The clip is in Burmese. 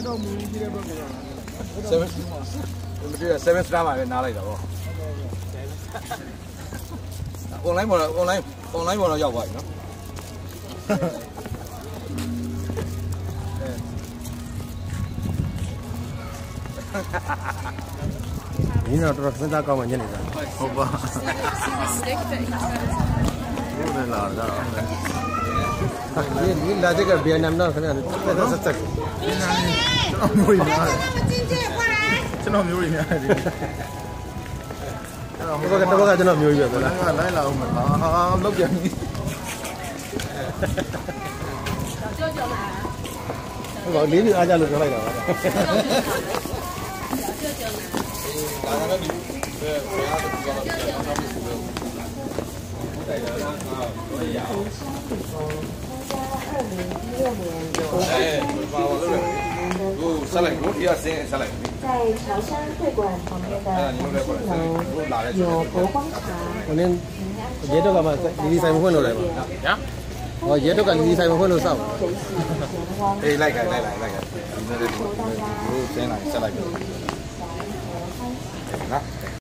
တော့မူကြီးတဲ့ဘက်က7 star မှာပဲနားလိုက်တာပေါ့ online ပေါ်တော့ online ပေါ်တော့ရောက်သွားပြီနော်ဒီတော့တော်စဉ်းစားကောင်းမှညနေစားဟုတ်ပါဘယ်လာတာဒီလာတဲ့ကဗီယက်နမ်တော့ခင်ဗျာဆက်ဆက်ဗီယက်နမ်ကျွန်တော်မျိုးရများကျွန်တော်မျိုးရများတယ်တော့ကကျွန်တော်မျိုးကြီးပဲဗျာလိုက်လာအောင်မလားလောက်ပြန်ပြီဟုတ်ပါလေးပြအားကြလို့ပြောလိုက်တာပါ上来，我第二时间上来。在潮汕会馆旁边的有国光茶。我们爷都干嘛？离山混了来吧？呀？我爷都干离山混了上。哎，来个，来个。你那里，我先来，下来。来。